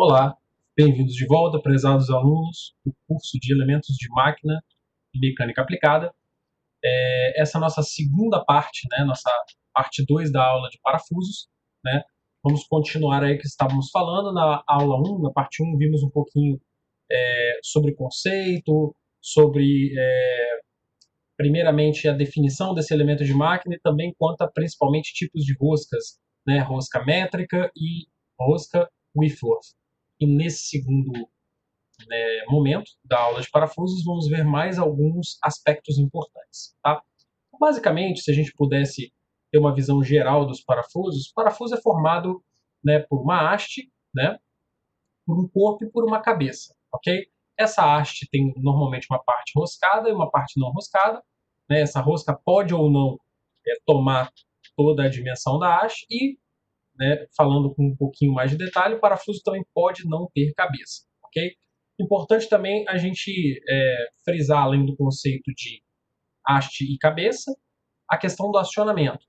Olá, bem-vindos de volta, prezados alunos do curso de Elementos de Máquina e Mecânica Aplicada. Essa é a nossa segunda parte, nossa parte 2 da aula de parafusos. Vamos continuar aí que estávamos falando. Na aula 1, na parte 1, vimos um pouquinho sobre conceito, sobre, primeiramente, a definição desse elemento de máquina e também quanto a, principalmente, tipos de roscas, rosca métrica e rosca Whitworth. E nesse segundo momento da aula de parafusos, vamos ver mais alguns aspectos importantes. Tá? Basicamente, se a gente pudesse ter uma visão geral dos parafusos, o parafuso é formado por uma haste, por um corpo e por uma cabeça. Okay? Essa haste tem normalmente uma parte roscada e uma parte não roscada. Essa rosca pode ou não tomar toda a dimensão da haste e, falando com um pouquinho mais de detalhe, o parafuso também pode não ter cabeça. Okay? Importante também a gente frisar, além do conceito de haste e cabeça, a questão do acionamento.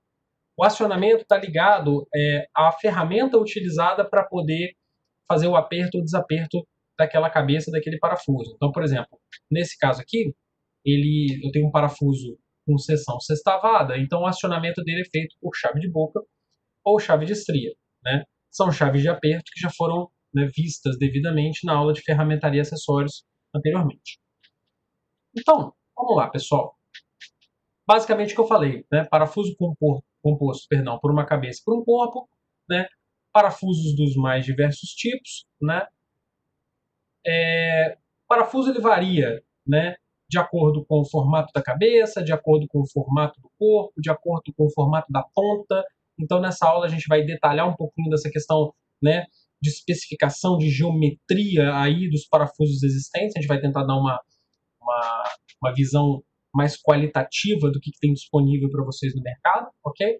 O acionamento está ligado à ferramenta utilizada para poder fazer o aperto ou desaperto daquela cabeça, daquele parafuso. Então, por exemplo, nesse caso aqui, eu tenho um parafuso com seção sextavada, então o acionamento dele é feito por chave de boca ou chave de estria. São chaves de aperto que já foram vistas devidamente na aula de ferramentaria e acessórios anteriormente. Então, vamos lá, pessoal. Basicamente o que eu falei, parafuso composto por uma cabeça e por um corpo, parafusos dos mais diversos tipos, parafuso ele varia, de acordo com o formato da cabeça, de acordo com o formato do corpo, de acordo com o formato da ponta. Então, nessa aula, a gente vai detalhar um pouquinho dessa questão, de especificação, de geometria aí dos parafusos existentes. A gente vai tentar dar uma visão mais qualitativa do que tem disponível para vocês no mercado, ok?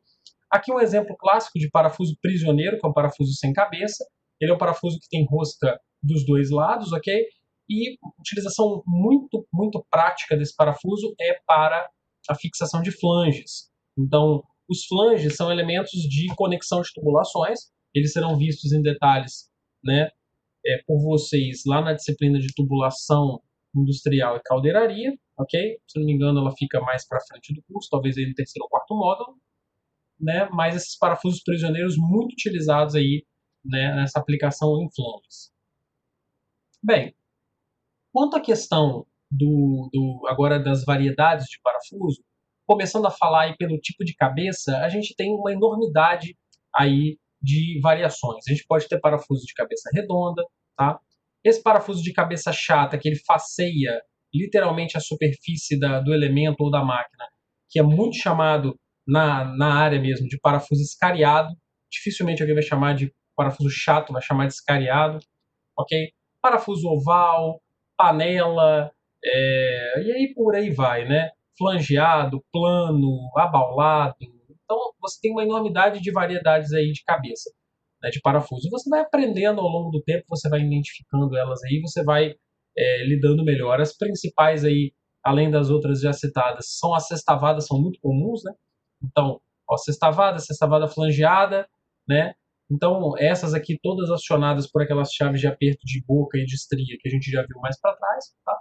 Aqui um exemplo clássico de parafuso prisioneiro, que é um parafuso sem cabeça. Ele é um parafuso que tem rosca dos dois lados, ok? E utilização muito, muito prática desse parafuso é para a fixação de flanges. Então, os flanges são elementos de conexão de tubulações. Eles serão vistos em detalhes, por vocês lá na disciplina de tubulação industrial e caldeiraria, ok? Se não me engano, ela fica mais para frente do curso, talvez aí no terceiro ou quarto módulo, mas esses parafusos prisioneiros muito utilizados aí, nessa aplicação em flanges. Bem, quanto à questão agora das variedades de parafuso, começando a falar aí pelo tipo de cabeça, a gente tem uma enormidade aí de variações. A gente pode ter parafuso de cabeça redonda, tá? Esse parafuso de cabeça chata, que ele faceia literalmente a superfície do elemento ou da máquina, que é muito chamado na área mesmo de parafuso escariado. Dificilmente alguém vai chamar de parafuso chato, vai chamar de escariado, ok? Parafuso oval, panela, e aí por aí vai, flangeado, plano, abaulado. Então você tem uma enormidade de variedades aí de cabeça, de parafuso. Você vai aprendendo ao longo do tempo, você vai identificando elas aí, você vai lidando melhor. As principais aí, além das outras já citadas, são as sextavadas, são muito comuns, Então, sextavada flangeada, Então, essas aqui todas acionadas por aquelas chaves de aperto de boca e de estria que a gente já viu mais para trás, tá?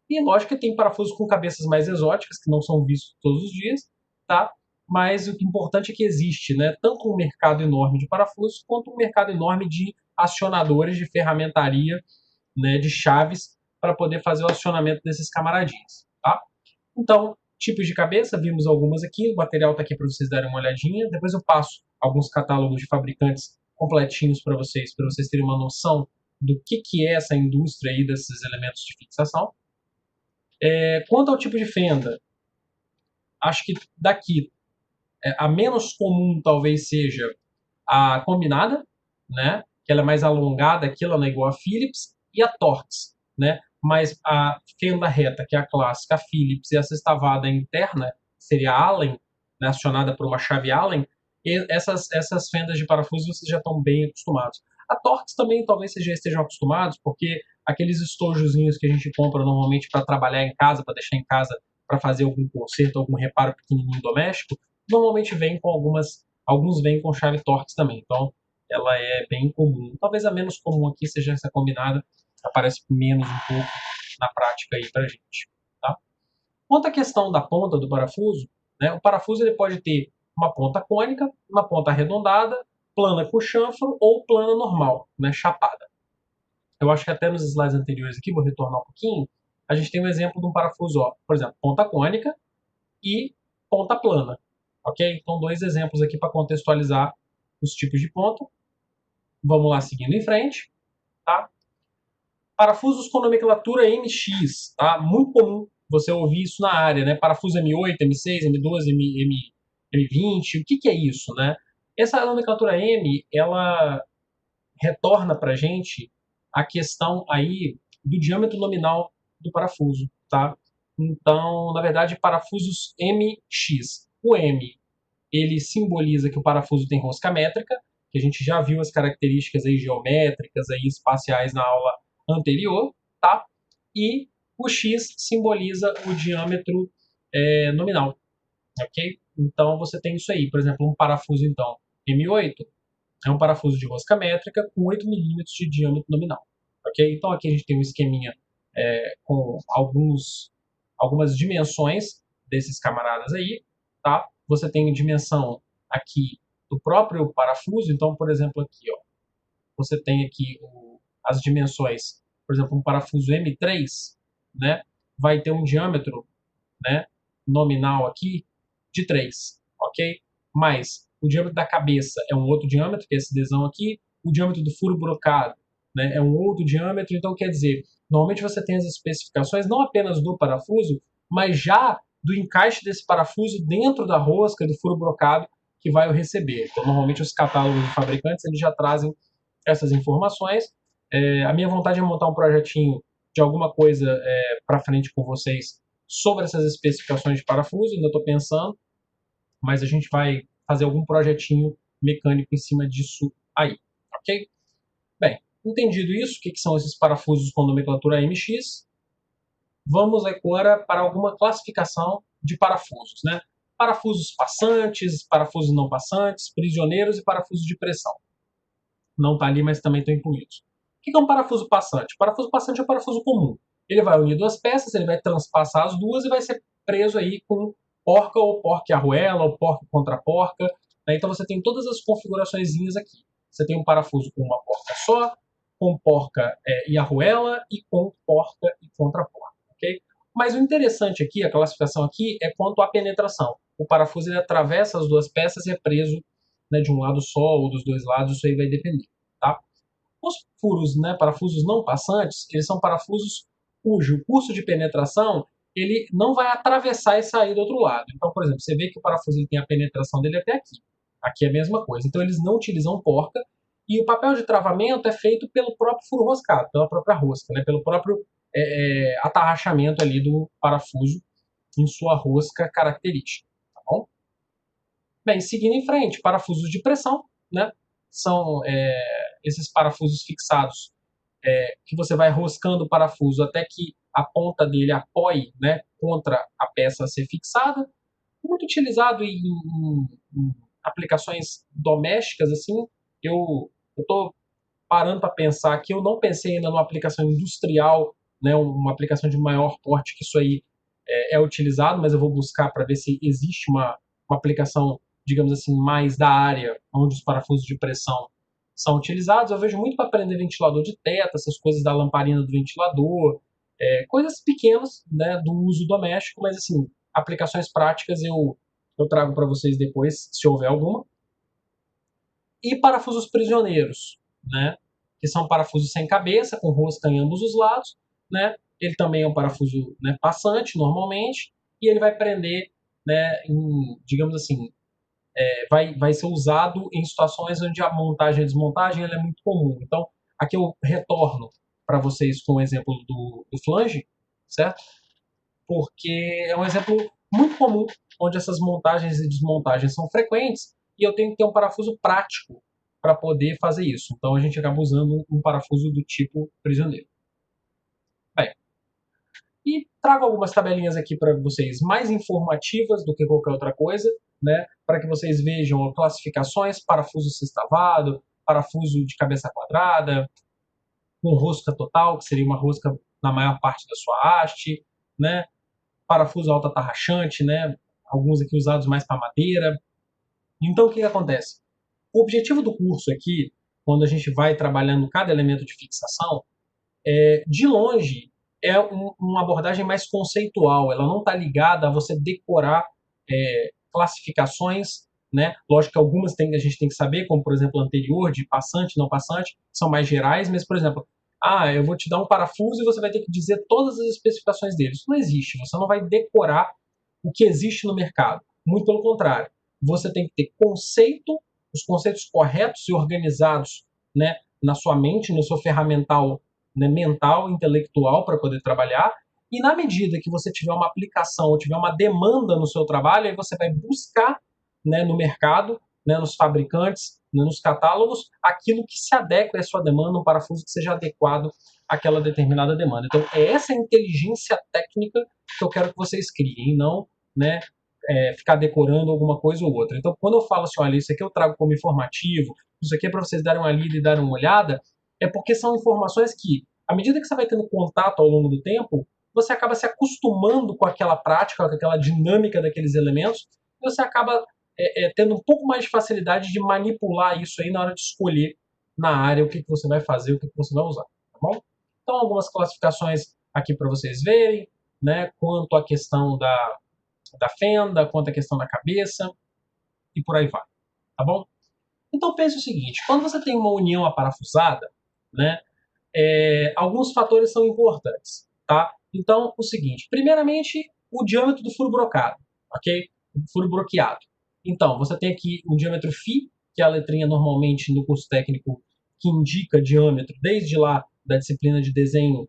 E lógico que tem parafusos com cabeças mais exóticas, que não são vistos todos os dias, tá? Mas o importante é que existe, tanto um mercado enorme de parafusos, quanto um mercado enorme de acionadores, de ferramentaria, de chaves, para poder fazer o acionamento desses camaradinhos, tá? Então, tipos de cabeça, vimos algumas aqui, o material está aqui para vocês darem uma olhadinha. Depois eu passo alguns catálogos de fabricantes completinhos para vocês terem uma noção do que é essa indústria aí desses elementos de fixação. Quanto ao tipo de fenda, acho que daqui a menos comum talvez seja a combinada, que ela é mais alongada, aqui ela não é igual a Phillips, e a Torx, mas a fenda reta, que é a clássica, a Phillips, e a sextavada interna, seria a Allen, acionada por uma chave Allen, e essas fendas de parafuso vocês já estão bem acostumados. A Torx também talvez vocês já estejam acostumados, porque aqueles estojozinhos que a gente compra normalmente para trabalhar em casa, para deixar em casa, para fazer algum conserto, algum reparo pequenininho doméstico, normalmente vem com alguns vêm com chave Torx também. Então, ela é bem comum. Talvez a menos comum aqui seja essa combinada, aparece menos um pouco na prática aí pra gente, tá? Quanto à questão da ponta do parafuso, né, o parafuso ele pode ter uma ponta cônica, uma ponta arredondada, plana com chanfro ou plana normal, né, chapada. Eu acho que até nos slides anteriores aqui, vou retornar um pouquinho, a gente tem um exemplo de um parafuso, ó, por exemplo, ponta cônica e ponta plana, ok? Então, dois exemplos aqui para contextualizar os tipos de ponta. Vamos lá, seguindo em frente, tá? Parafusos com nomenclatura MX, tá? Muito comum você ouvir isso na área, né? Parafuso M8, M6, M12, M20, o que é isso, né? Essa nomenclatura M, ela retorna para a gente a questão aí do diâmetro nominal do parafuso, tá? Então, na verdade, parafusos MX. O M, ele simboliza que o parafuso tem rosca métrica, que a gente já viu as características aí geométricas aí espaciais na aula anterior, tá? E o X simboliza o diâmetro nominal, ok? Então você tem isso aí, por exemplo, um parafuso então M8 é um parafuso de rosca métrica com 8 milímetros de diâmetro nominal, ok? Então aqui a gente tem um esqueminha com algumas dimensões desses camaradas aí, tá? Você tem dimensão aqui do próprio parafuso, então, por exemplo, aqui, ó, você tem aqui as dimensões, por exemplo, um parafuso M3, né, vai ter um diâmetro, né, nominal aqui de 3, ok? Mas o diâmetro da cabeça é um outro diâmetro, que é esse desão aqui, o diâmetro do furo brocado, né, é um outro diâmetro, então quer dizer, normalmente você tem as especificações não apenas do parafuso, mas já do encaixe desse parafuso dentro da rosca do furo brocado que vai o receber. Então, normalmente os catálogos de fabricantes eles já trazem essas informações. A minha vontade é montar um projetinho de alguma coisa para frente com vocês sobre essas especificações de parafuso, ainda estou pensando, mas a gente vai fazer algum projetinho mecânico em cima disso aí, ok? Bem, entendido isso, o que são esses parafusos com nomenclatura MX, vamos agora para alguma classificação de parafusos, né? Parafusos passantes, parafusos não passantes, prisioneiros e parafusos de pressão. Não está ali, mas também estão incluídos. O que é um parafuso passante? O parafuso passante é um parafuso comum. Ele vai unir duas peças, ele vai transpassar as duas e vai ser preso aí com porca ou porca e arruela, ou porca contra porca. Né? Então você tem todas as configurações aqui. Você tem um parafuso com uma porca só, com porca e arruela e com porca e contra porca. Okay? Mas o interessante aqui, a classificação aqui, é quanto à penetração. O parafuso ele atravessa as duas peças e é preso, né, de um lado só ou dos dois lados, isso aí vai depender. Tá? Os furos, né, parafusos não passantes, eles são parafusos cujo curso de penetração ele não vai atravessar e sair do outro lado. Então, por exemplo, você vê que o parafuso ele tem a penetração dele até aqui. Aqui é a mesma coisa. Então, eles não utilizam porca e o papel de travamento é feito pelo próprio furo roscado, pela própria rosca, né, pelo próprio atarrachamento ali do parafuso em sua rosca característica. Tá bom? Bem, seguindo em frente, parafusos de pressão, né? São esses parafusos fixados que você vai roscando o parafuso até que a ponta dele apoie, né, contra a peça a ser fixada. Muito utilizado em aplicações domésticas, assim. Eu estou parando para pensar que eu não pensei ainda numa aplicação industrial, né, uma aplicação de maior porte que isso aí é utilizado, mas eu vou buscar para ver se existe uma aplicação, digamos assim, mais da área onde os parafusos de pressão são utilizados. Eu vejo muito para prender ventilador de teto, essas coisas da lamparina do ventilador, coisas pequenas, né, do uso doméstico, mas assim, aplicações práticas eu trago para vocês depois, se houver alguma. E parafusos prisioneiros, né, que são parafusos sem cabeça, com rosca em ambos os lados, né, ele também é um parafuso, né, passante, normalmente, e ele vai prender, né, digamos assim, vai ser usado em situações onde a montagem e a desmontagem ela é muito comum. Então, aqui eu retorno para vocês com o exemplo do flange, certo? Porque é um exemplo muito comum, onde essas montagens e desmontagens são frequentes, e eu tenho que ter um parafuso prático para poder fazer isso. Então, a gente acaba usando um parafuso do tipo prisioneiro. Bem, e trago algumas tabelinhas aqui para vocês mais informativas do que qualquer outra coisa, né? Para que vocês vejam classificações, parafuso sextavado, parafuso de cabeça quadrada, com rosca total, que seria uma rosca na maior parte da sua haste, né? Parafuso alta tarraxante, né? Alguns aqui usados mais para madeira. Então, o que acontece? O objetivo do curso aqui, quando a gente vai trabalhando cada elemento de fixação, de longe, é uma abordagem mais conceitual. Ela não está ligada a você decorar classificações, né? Lógico que algumas a gente tem que saber, como, por exemplo, anterior, de passante, não passante, são mais gerais, mas, por exemplo, eu vou te dar um parafuso e você vai ter que dizer todas as especificações dele. Isso não existe. Você não vai decorar o que existe no mercado. Muito pelo contrário. Você tem que ter conceito, os conceitos corretos e organizados, né, na sua mente, no seu ferramental, né, mental, intelectual, para poder trabalhar. E na medida que você tiver uma aplicação ou tiver uma demanda no seu trabalho, aí você vai buscar, né, no mercado, né, nos fabricantes, né, nos catálogos, aquilo que se adequa à sua demanda, um parafuso que seja adequado àquela determinada demanda. Então, é essa inteligência técnica que eu quero que vocês criem, não, né, ficar decorando alguma coisa ou outra. Então, quando eu falo assim, olha, isso aqui eu trago como informativo, isso aqui é para vocês darem uma lida e darem uma olhada, é porque são informações que, à medida que você vai tendo contato ao longo do tempo, você acaba se acostumando com aquela prática, com aquela dinâmica daqueles elementos, e você acaba tendo um pouco mais de facilidade de manipular isso aí na hora de escolher na área o que você vai fazer, o que você vai usar, tá bom? Então, algumas classificações aqui para vocês verem, né, quanto à questão da fenda, quanto à questão da cabeça, e por aí vai, tá bom? Então, pense o seguinte, quando você tem uma união aparafusada, né, alguns fatores são importantes, tá? Então, o seguinte, primeiramente, o diâmetro do furo brocado, ok? O furo broqueado. Então, você tem aqui o diâmetro φ, que é a letrinha normalmente no curso técnico que indica diâmetro, desde lá da disciplina de desenho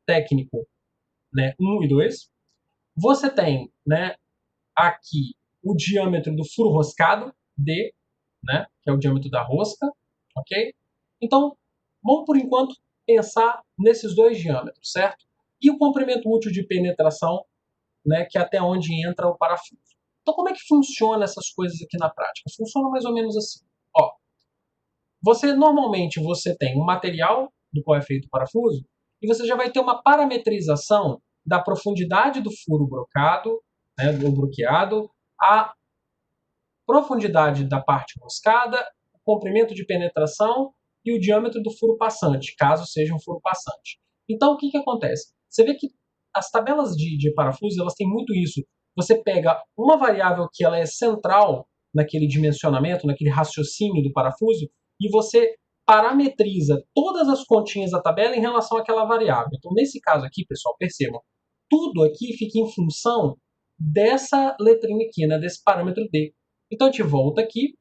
técnico, né, 1 e 2. Você tem, né, aqui o diâmetro do furo roscado, D, né, que é o diâmetro da rosca, ok? Então, vamos por enquanto pensar nesses dois diâmetros, certo? E o comprimento útil de penetração, né, que é até onde entra o parafuso. Então, como é que funciona essas coisas aqui na prática? Funciona mais ou menos assim. Ó, normalmente você tem um material do qual é feito o parafuso e você já vai ter uma parametrização da profundidade do furo brocado, né, do broqueado, a profundidade da parte roscada, o comprimento de penetração e o diâmetro do furo passante, caso seja um furo passante. Então, o que acontece? Você vê que as tabelas de parafuso, elas têm muito isso. Você pega uma variável que ela é central naquele dimensionamento, naquele raciocínio do parafuso, e você parametriza todas as continhas da tabela em relação àquela variável. Então, nesse caso aqui, pessoal, percebam, tudo aqui fica em função dessa letrinha aqui, né, desse parâmetro D. Então a gente volta aqui,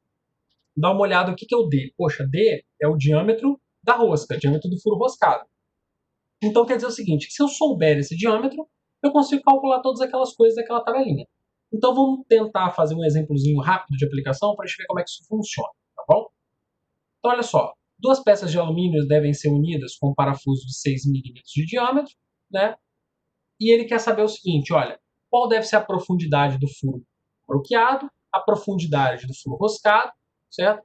dá uma olhada no que é o D. Poxa, D é o diâmetro da rosca, diâmetro do furo roscado. Então quer dizer o seguinte, que se eu souber esse diâmetro, eu consigo calcular todas aquelas coisas daquela tabelinha. Então vamos tentar fazer um exemplozinho rápido de aplicação para a gente ver como é que isso funciona, tá bom? Então olha só, duas peças de alumínio devem ser unidas com um parafuso de 6 milímetros de diâmetro, né? E ele quer saber o seguinte, olha, qual deve ser a profundidade do furo broqueado, a profundidade do furo roscado, certo?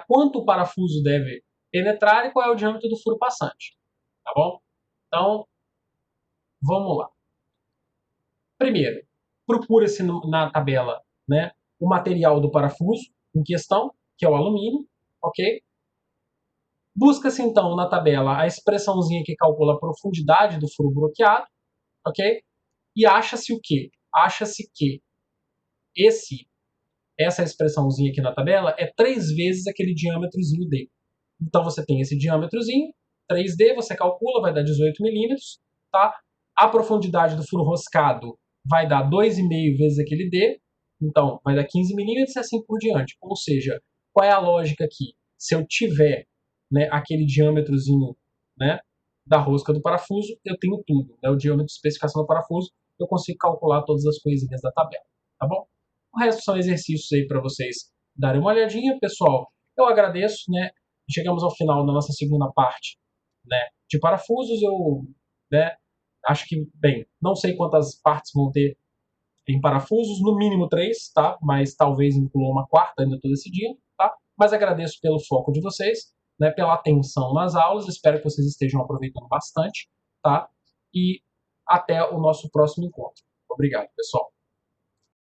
Quanto o parafuso deve penetrar e qual é o diâmetro do furo passante, tá bom? Então, vamos lá. Primeiro, procura-se na tabela, né, o material do parafuso em questão, que é o alumínio, ok? Busca-se então na tabela a expressãozinha que calcula a profundidade do furo broqueado, ok? E acha-se o quê? Acha-se que essa expressãozinha aqui na tabela é 3 vezes aquele diâmetrozinho D. Então você tem esse diâmetrozinho, 3D, você calcula, vai dar 18 milímetros, tá? A profundidade do furo roscado vai dar 2,5 vezes aquele D, então vai dar 15 milímetros e assim por diante. Ou seja, qual é a lógica aqui? Se eu tiver, né, aquele diâmetrozinho, né, da rosca do parafuso, eu tenho tudo, né, o diâmetro de especificação do parafuso, eu consigo calcular todas as coisinhas da tabela, tá bom? O resto são exercícios aí para vocês darem uma olhadinha, pessoal. Eu agradeço, né? Chegamos ao final da nossa segunda parte, né, de parafusos. Eu, né, acho que, bem, não sei quantas partes vão ter em parafusos, no mínimo 3, tá? Mas talvez inclua uma quarta, ainda estou decidindo, tá? mas agradeço pelo foco de vocês, né, pela atenção nas aulas, espero que vocês estejam aproveitando bastante, tá? E até o nosso próximo encontro. Obrigado, pessoal.